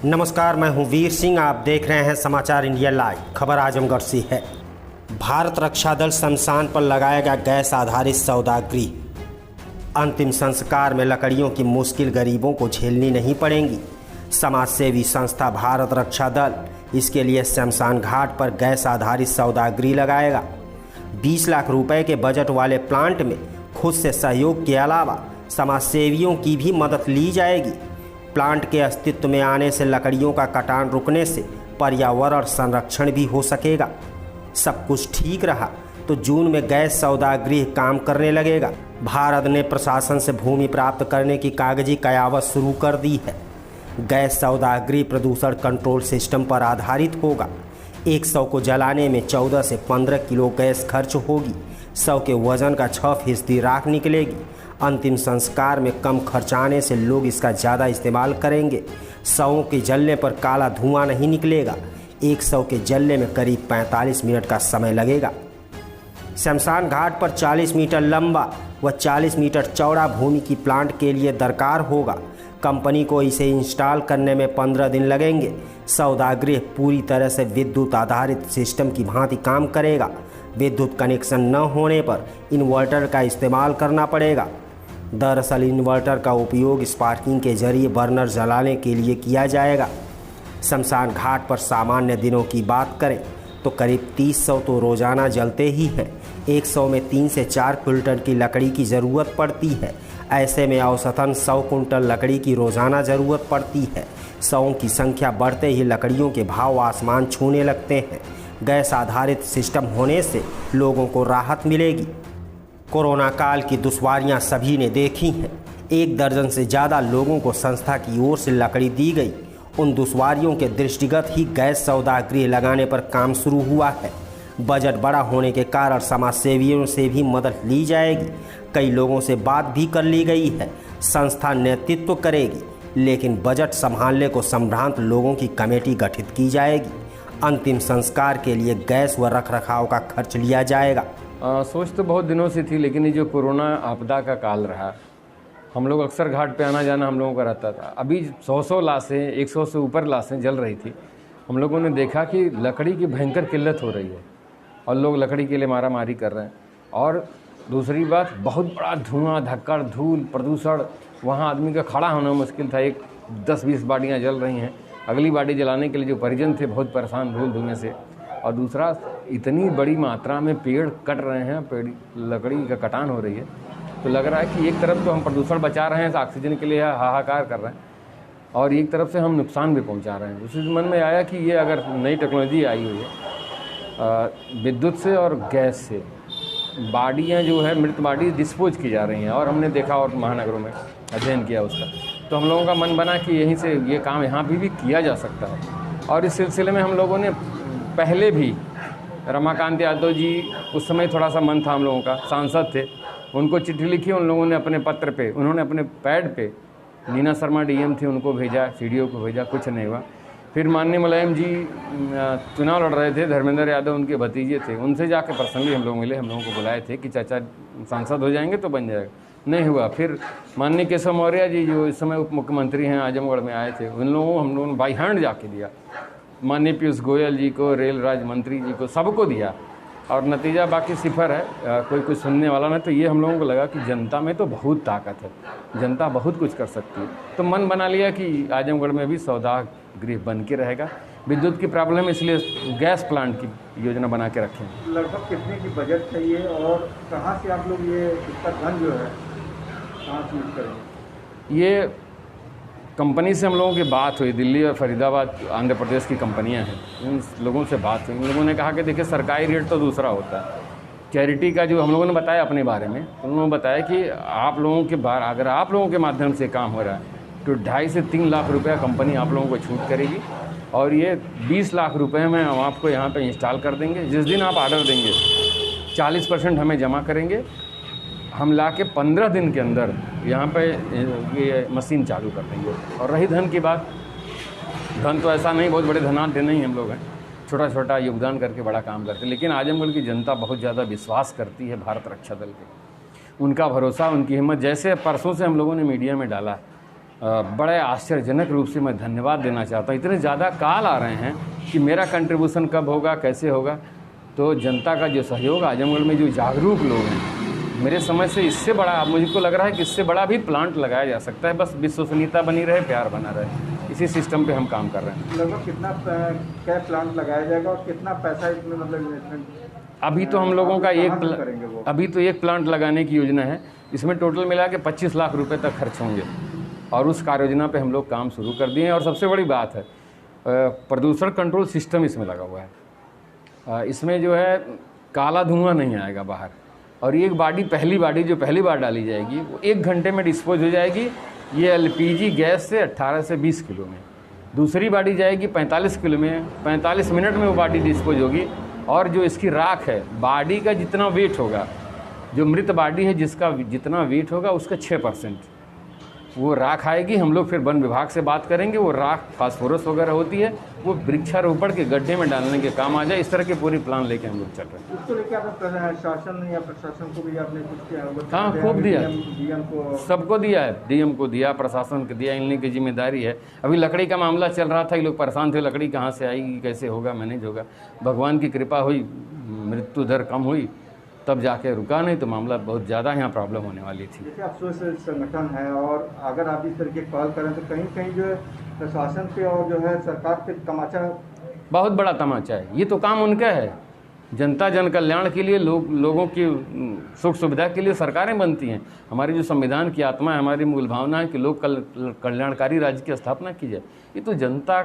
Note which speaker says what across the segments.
Speaker 1: नमस्कार, मैं हूं वीर सिंह। आप देख रहे हैं समाचार इंडिया लाइव। खबर आजमगढ़ से है। भारत रक्षा दल शमशान पर लगाएगा गैस आधारित सौदागृह। अंतिम संस्कार में लकड़ियों की मुश्किल गरीबों को झेलनी नहीं पड़ेगी। समाजसेवी संस्था भारत रक्षा दल इसके लिए शमशान घाट पर गैस आधारित सौदागृह लगाएगा। 20 लाख रुपए के बजट वाले प्लांट में खुद से सहयोग के अलावा समाजसेवियों की भी मदद ली जाएगी। प्लांट के अस्तित्व में आने से लकड़ियों का कटान रुकने से पर्यावरण संरक्षण भी हो सकेगा। सब कुछ ठीक रहा तो जून में गैस सौदागृह काम करने लगेगा। भारत ने प्रशासन से भूमि प्राप्त करने की कागजी कयावत शुरू कर दी है। गैस सौदागृह प्रदूषण कंट्रोल सिस्टम पर आधारित होगा। 100 को जलाने में 14 से 15 किलो गैस खर्च होगी। 100 के वजन का 6% राख निकलेगी। अंतिम संस्कार में कम खर्च आने से लोग इसका ज़्यादा इस्तेमाल करेंगे। 100 के जलने पर काला धुआं नहीं निकलेगा। 100 के जलने में करीब 45 मिनट का समय लगेगा। शमशान घाट पर 40 मीटर लंबा व 40 मीटर चौड़ा भूमि की प्लांट के लिए दरकार होगा। कंपनी को इसे इंस्टॉल करने में 15 दिन लगेंगे। सौदागृह पूरी तरह से विद्युत आधारित सिस्टम की भांति काम करेगा। विद्युत कनेक्शन न होने पर इन्वर्टर का इस्तेमाल करना पड़ेगा। दरअसल इन्वर्टर का उपयोग स्पार्किंग के जरिए बर्नर जलाने के लिए किया जाएगा। शमशान घाट पर सामान्य दिनों की बात करें तो करीब 300 तो रोज़ाना जलते ही हैं। 100 में 3 से 4 क्विंटल की लकड़ी की ज़रूरत पड़ती है। ऐसे में औसतन 100 कुंटल लकड़ी की रोज़ाना ज़रूरत पड़ती है। 100 की संख्या बढ़ते ही लकड़ियों के भाव आसमान छूने लगते हैं। गैस आधारित सिस्टम होने से लोगों को राहत मिलेगी। कोरोना काल की दुश्वारियां सभी ने देखी हैं। 1 दर्जन से ज़्यादा लोगों को संस्था की ओर से लकड़ी दी गई। उन दुश्वारियों के दृष्टिगत ही गैस सौदागृह लगाने पर काम शुरू हुआ है। बजट बड़ा होने के कारण समाजसेवियों से भी मदद ली जाएगी। कई लोगों से बात भी कर ली गई है। संस्था नेतृत्व करेगी, लेकिन बजट संभालने को संभ्रांत लोगों की कमेटी गठित की जाएगी। अंतिम संस्कार के लिए गैस व रखरखाव का खर्च लिया जाएगा।
Speaker 2: सोच तो बहुत दिनों से थी, लेकिन ये जो कोरोना आपदा का काल रहा, हम लोग अक्सर घाट पे आना जाना हम लोगों का रहता था। अभी 100 लाशें, 100 से ऊपर लाशें जल रही थी। हम लोगों ने देखा कि लकड़ी की भयंकर किल्लत हो रही है और लोग लकड़ी के लिए मारा मारी कर रहे हैं। और दूसरी बात, बहुत बड़ा धुआं, धक्कड़, धूल, प्रदूषण, वहाँ आदमी का खड़ा होना मुश्किल था। 10-20 बाडियाँ जल रही हैं। अगली बाडी जलाने के लिए जो परिजन थे बहुत परेशान धूल धुएँ से। और दूसरा, इतनी बड़ी मात्रा में पेड़ कट रहे हैं, पेड़ लकड़ी का कटान हो रही है। तो लग रहा है कि एक तरफ तो हम प्रदूषण बचा रहे हैं, ऑक्सीजन के लिए हाहाकार कर रहे हैं, और एक तरफ से हम नुकसान भी पहुंचा रहे हैं। उसी मन में आया कि ये अगर नई टेक्नोलॉजी आई हुई है विद्युत से और गैस से, बाडियाँ जो है मृत बाडी डिस्पोज की जा रही हैं, और हमने देखा और महानगरों में अध्ययन किया उसका, तो हम लोगों का मन बना कि यहीं से ये काम यहाँ भी किया जा सकता है। और इस सिलसिले में हम लोगों ने पहले भी रमाकांत यादव जी, उस समय थोड़ा सा मन था हम लोगों का, सांसद थे, उनको चिट्ठी लिखी। उन लोगों ने अपने पत्र पे, उन्होंने अपने पैड पे, नीना शर्मा डीएम थी, उनको भेजा, सीडीओ को भेजा, कुछ नहीं हुआ। फिर माननीय मुलायम जी चुनाव लड़ रहे थे, धर्मेंद्र यादव उनके भतीजे थे, उनसे जाके पर्सनली हम लोग मिले, हम लोगों को बुलाए थे कि चाचा सांसद हो जाएंगे तो बन जाएगा, नहीं हुआ। फिर माननीय केशव मौर्य जी जो इस समय उप मुख्यमंत्री हैं, आजमगढ़ में आए थे, उन लोगों को हम लोगों ने बाई हैंड जाके दिया। माननीय पीयूष गोयल जी को, रेल राज्य मंत्री जी को, सबको दिया, और नतीजा बाकी सिफर है, कोई कुछ सुनने वाला नहीं। तो ये हम लोगों को लगा कि जनता में तो बहुत ताकत है, जनता बहुत कुछ कर सकती है। तो मन बना लिया कि आजमगढ़ में भी सौदागृह बन के रहेगा। विद्युत की प्रॉब्लम है, इसलिए गैस प्लांट की योजना बना के रखें।
Speaker 3: लगभग कितने की बजट चाहिए और कहाँ से आप लोग ये इसका धन जो है कहाँ से यूज करेंगे?
Speaker 2: ये कंपनी से हम लोगों की बात हुई, दिल्ली और फरीदाबाद आंध्र प्रदेश की कंपनियां हैं, उन लोगों से बात हुई। उन लोगों ने कहा कि देखिए सरकारी रेट तो दूसरा होता है, चैरिटी का जो हम लोगों ने बताया अपने बारे में, उन्होंने बताया कि आप लोगों के अगर आप लोगों के माध्यम से काम हो रहा है तो 2.5 से 3 लाख रुपया कंपनी आप लोगों को छूट करेगी, और ये 20 लाख रुपये में हम आपको यहाँ पर इंस्टॉल कर देंगे। जिस दिन आप ऑर्डर देंगे 40% हमें जमा करेंगे, हम ला के 15 दिन के अंदर यहाँ पे ये मशीन चालू कर देंगे। और रही धन की बात, धन तो ऐसा नहीं बहुत बड़े धनाढ्य नहीं हम लोग हैं, छोटा छोटा योगदान करके बड़ा काम करते हैं। लेकिन आजमगढ़ की जनता बहुत ज़्यादा विश्वास करती है भारत रक्षा दल पे, उनका भरोसा, उनकी हिम्मत। जैसे परसों से हम लोगों ने मीडिया में डाला बड़े आश्चर्यजनक रूप से मैं धन्यवाद देना चाहता हूँ। इतने ज़्यादा कॉल आ रहे हैं कि मेरा कंट्रीब्यूशन कब होगा, कैसे होगा। तो जनता का जो सहयोग, आजमगढ़ में जो जागरूक लोग हैं, मेरे समझ से इससे बड़ा, मुझको लग रहा है कि इससे बड़ा भी प्लांट लगाया जा सकता है। बस विश्वसनीयता बनी रहे, प्यार बना रहे, इसी सिस्टम पे हम काम कर रहे हैं।
Speaker 3: लगभग कितना क्या प्लांट लगाया जाएगा और कितना पैसा इसमें मतलब इन्वेस्टमेंट?
Speaker 2: अभी तो हम लोगों का
Speaker 3: अभी तो
Speaker 2: एक प्लांट लगाने की योजना है। इसमें टोटल मिला के 25 लाख रुपए तक खर्च होंगे और उस कार्य योजना पे हम लोग काम शुरू कर दिए हैं। और सबसे बड़ी बात है, प्रदूषण कंट्रोल सिस्टम इसमें लगा हुआ है। इसमें जो है काला धुआं नहीं आएगा बाहर। और ये पहली बाड़ी जो पहली बार डाली जाएगी वो 1 घंटे में डिस्पोज हो जाएगी, ये LPG गैस से 18 से 20 किलो में। दूसरी बाड़ी जाएगी 45 किलो में, 45 मिनट में वो बाड़ी डिस्पोज होगी। और जो इसकी राख है, बाडी का जितना वेट होगा, जो मृत बाडी है जिसका जितना वेट होगा उसका 6% वो राख आएगी। हम लोग फिर वन विभाग से बात करेंगे, वो राख फास्फोरस वगैरह होती है, वो वृक्षारोपण के गड्ढे में डालने के काम आ जाए। इस तरह के पूरी प्लान लेके हम लोग चल रहे हैं।
Speaker 3: उसको लेके आपने शासन या प्रशासन को भी आपने कुछ किया?
Speaker 2: हाँ, खूब दिया,
Speaker 3: DM को,
Speaker 2: सबको दिया है। DM को दिया, प्रशासन को दिया, इन की जिम्मेदारी है। अभी लकड़ी का मामला चल रहा था, ये लोग परेशान थे, लकड़ी कहाँ से आएगी, कैसे होगा, मैनेज होगा। भगवान की कृपा हुई, मृत्यु दर कम हुई, तब जाके रुका, नहीं तो मामला बहुत ज़्यादा यहाँ प्रॉब्लम होने वाली थी।
Speaker 3: जैसे आप सोशल संगठन है और अगर आप इस तरह की कॉल करें तो कहीं कहीं जो है प्रशासन पे और जो है सरकार पे तमाचा,
Speaker 2: बहुत बड़ा तमाचा है। ये तो काम उनका है, जनता जन कल्याण के लिए, लोगों की सुख सुविधा के लिए सरकारें बनती हैं। हमारी जो संविधान की आत्मा है, हमारी मूल भावना है कि लोक कल्याणकारी राज्य की स्थापना की जाए। ये तो जनता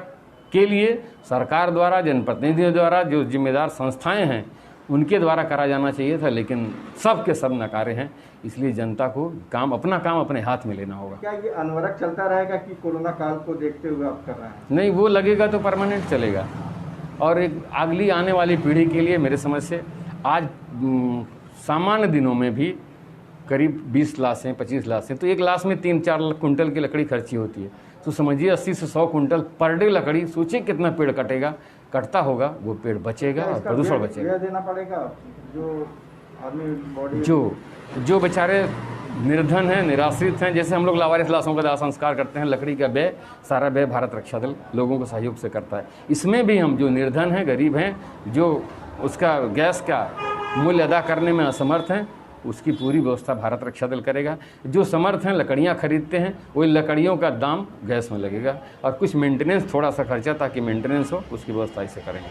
Speaker 2: के लिए सरकार द्वारा, जनप्रतिनिधियों द्वारा, जो जिम्मेदार संस्थाएं हैं उनके द्वारा करा जाना चाहिए था, लेकिन सब के सब नकारे हैं। इसलिए जनता को अपना काम अपने हाथ में लेना होगा।
Speaker 3: क्या ये अनवरत चलता रहेगा कि कोरोना काल को देखते हुए आप कर रहे हैं?
Speaker 2: नहीं, वो लगेगा तो परमानेंट चलेगा। और एक अगली आने वाली पीढ़ी के लिए मेरे समझ से आज सामान्य दिनों में भी करीब 20 लाशें, 25 लाशें, तो 1 लाश में 3-4 कुंटल की लकड़ी खर्ची होती है। तो समझिए 80 से 100 कुंटल पर डे लकड़ी। सोचिए कितना पेड़ कटता होगा, वो पेड़ बचेगा और प्रदूषण बचेगा।
Speaker 3: देना पड़ेगा जो आदमी बॉडी,
Speaker 2: जो बेचारे निर्धन हैं, निराश्रित हैं, जैसे हम लोग लावारिस लाशों का दाह संस्कार करते हैं, लकड़ी का व्यय, सारा व्यय भारत रक्षा दल लोगों को सहयोग से करता है। इसमें भी हम जो निर्धन हैं, गरीब हैं, जो उसका गैस का मूल्य अदा करने में असमर्थ हैं, उसकी पूरी व्यवस्था भारत रक्षा दल करेगा। जो समर्थ हैं, लकड़ियाँ खरीदते हैं, वही लकड़ियों का दाम गैस में लगेगा और कुछ मेंटेनेंस, थोड़ा सा खर्चा ताकि मेंटेनेंस हो, उसकी व्यवस्था इसे करेंगे।